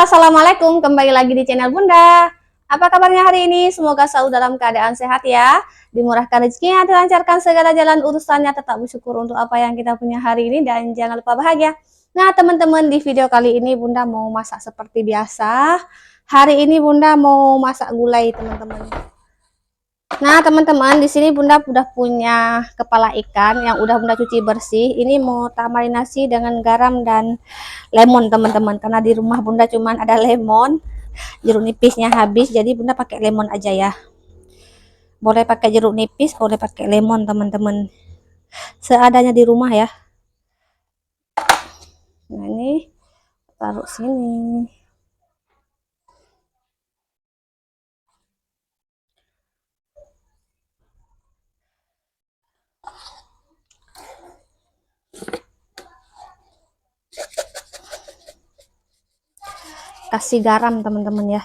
Assalamualaikum, kembali lagi di channel Bunda. Apa kabarnya hari ini? Semoga selalu dalam keadaan sehat ya. Dimurahkan rezekinya, dilancarkan segala jalan urusannya, tetap bersyukur untuk apa yang kita punya hari ini dan jangan lupa bahagia. Nah, teman-teman, di video kali ini Bunda mau masak seperti biasa. Hari ini Bunda mau masak gulai, teman-teman. Nah, teman-teman, di sini Bunda udah punya kepala ikan yang udah Bunda cuci bersih. Ini mau tak marinasi dengan garam dan lemon, teman-teman. Karena di rumah Bunda cuman ada lemon, jeruk nipisnya habis, jadi Bunda pakai lemon aja ya. Boleh pakai jeruk nipis, boleh pakai lemon, teman-teman. Seadanya di rumah ya. Nah, ini taruh sini. Kasih garam, teman-teman ya.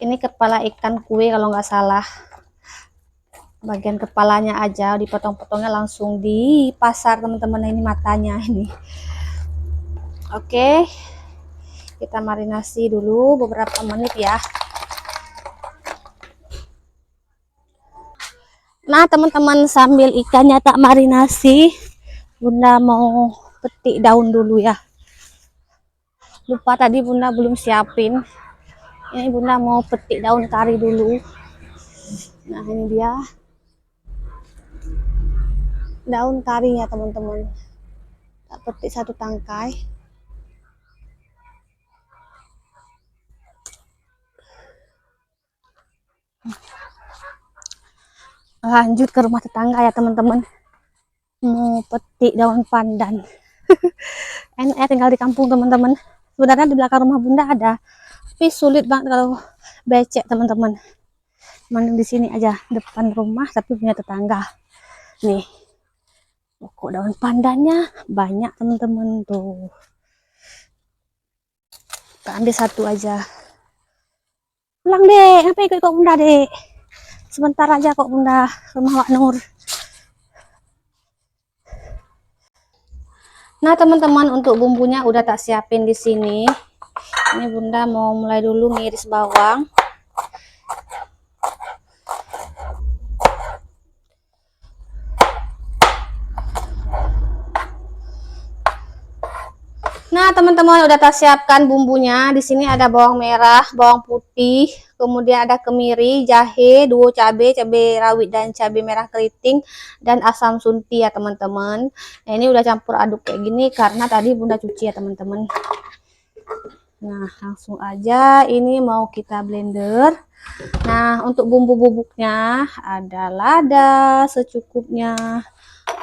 Ini kepala ikan kue kalau nggak salah. Bagian kepalanya aja dipotong-potongnya langsung di pasar, teman-teman. Ini matanya ini. Oke, kita marinasi dulu beberapa menit ya. Nah, teman-teman, sambil ikannya tak marinasi, Bunda mau petik daun dulu ya. Lupa tadi Bunda belum siapin. Ini Bunda mau petik daun kari dulu. Nah, ini dia daun karinya, teman-teman. Tak petik satu tangkai. Lanjut ke rumah tetangga ya, teman-teman. Mau petik daun pandan. Enak ya tinggal di kampung, teman-teman. Sebenarnya di belakang rumah Bunda ada, tapi sulit banget kalau becek, teman-teman. Mending di sini aja depan rumah tapi punya tetangga. Nih, pokok daun pandannya banyak, teman-teman tuh. Kita ambil satu aja. Pulang dek, ngapain ikut Bunda dek? Sebentar aja kok Bunda, rumah Wak Nur. Nah, teman-teman, untuk bumbunya udah tak siapin di sini. Ini Bunda mau mulai dulu ngiris bawang. Nah, teman-teman, udah tak siapkan bumbunya. Di sini ada bawang merah, bawang putih, kemudian ada kemiri, jahe, 2 cabai rawit dan cabai merah keriting, dan asam sunti ya, teman-teman. Nah, ini udah campur aduk kayak gini karena tadi Bunda cuci ya, teman-teman. Nah, langsung aja ini mau kita blender. Nah, untuk bumbu bubuknya ada lada secukupnya.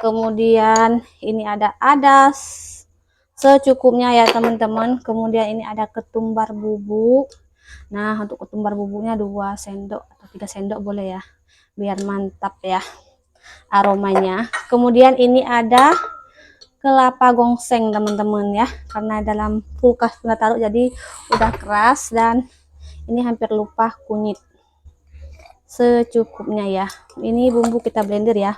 Kemudian ini ada adas secukupnya ya, teman-teman. Kemudian ini ada ketumbar bubuk. Nah, untuk ketumbar bubuknya 2 sendok atau 3 sendok boleh ya, biar mantap ya aromanya. Kemudian ini ada kelapa gongseng, teman-teman ya, karena dalam kulkas Bunda taruh jadi udah keras dan ini hampir lupa kunyit. Secukupnya ya. Ini bumbu kita blender ya.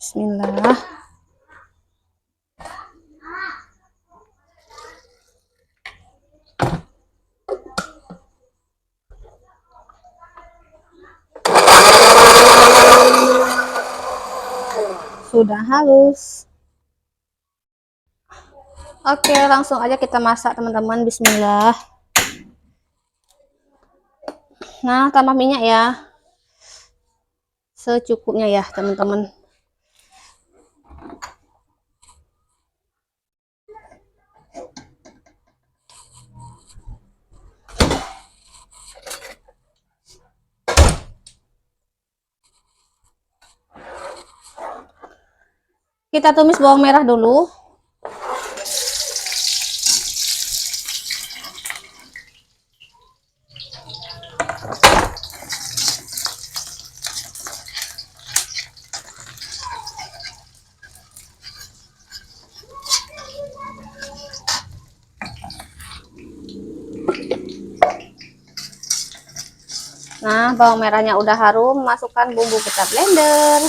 Bismillah. Sudah halus. Oke, langsung aja kita masak, teman-teman. Bismillah. Nah, tambah minyak ya. Secukupnya ya, teman-teman. Kita tumis bawang merah dulu. Nah, bawang merahnya udah harum, masukkan bumbu kita blender.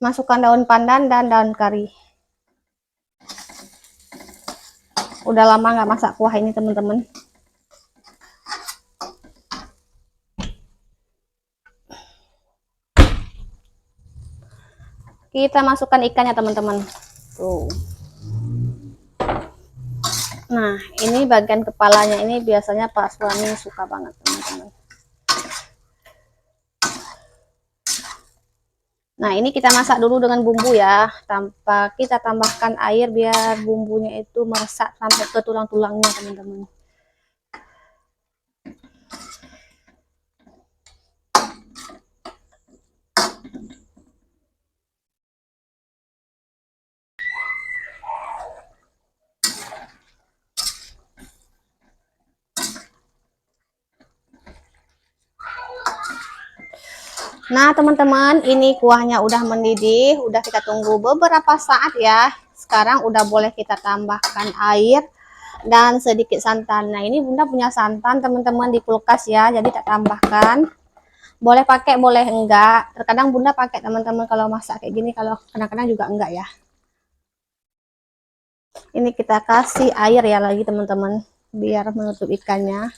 Masukkan daun pandan dan daun kari. Udah lama nggak masak kuah ini teman-teman. Kita masukkan ikannya teman-teman. Tuh. Nah, ini bagian kepalanya ini biasanya Pak suami suka banget teman-teman. Nah, ini kita masak dulu dengan bumbu ya, tanpa kita tambahkan air biar bumbunya itu meresap sampai ke tulang-tulangnya teman-teman. Nah teman-teman, ini kuahnya udah mendidih, udah kita tunggu beberapa saat ya. Sekarang udah boleh kita tambahkan air dan sedikit santan. Nah ini bunda punya santan teman-teman di kulkas ya, jadi tak tambahkan. Boleh pakai boleh enggak, terkadang bunda pakai teman-teman kalau masak kayak gini, kalau kadang-kadang juga enggak ya. Ini kita kasih air ya lagi teman-teman, biar menutup ikannya.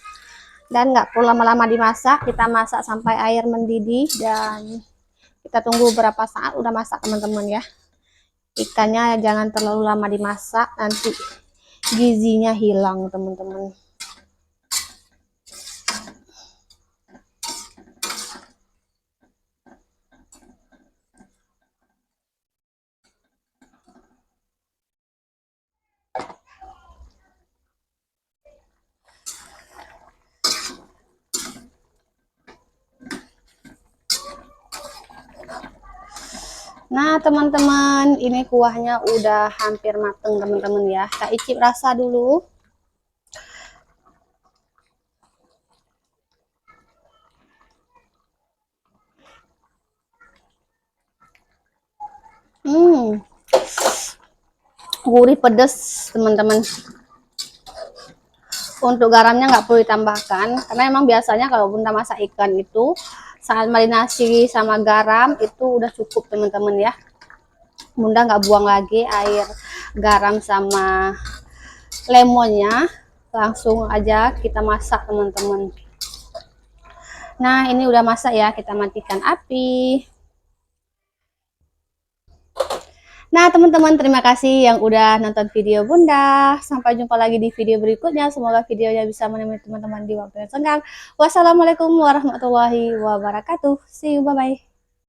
Dan nggak perlu lama-lama dimasak, kita masak sampai air mendidih dan kita tunggu berapa saat udah masak teman-teman ya. Ikannya jangan terlalu lama dimasak, nanti gizinya hilang teman-teman. Nah teman-teman, ini kuahnya udah hampir mateng teman-teman ya. Kak icip rasa dulu. Gurih pedes teman-teman. Untuk garamnya nggak perlu ditambahkan, karena emang biasanya kalau bunda masak ikan itu saat marinasi sama garam itu udah cukup teman-teman ya. Bunda nggak buang lagi air garam sama lemonnya, langsung aja kita masak teman-teman. Nah ini udah masak ya, kita matikan api. Nah teman-teman, terima kasih yang udah nonton video bunda. Sampai jumpa lagi di video berikutnya. Semoga videonya bisa menemani teman-teman di waktu yang senggang. Wassalamualaikum warahmatullahi wabarakatuh. See you, bye bye.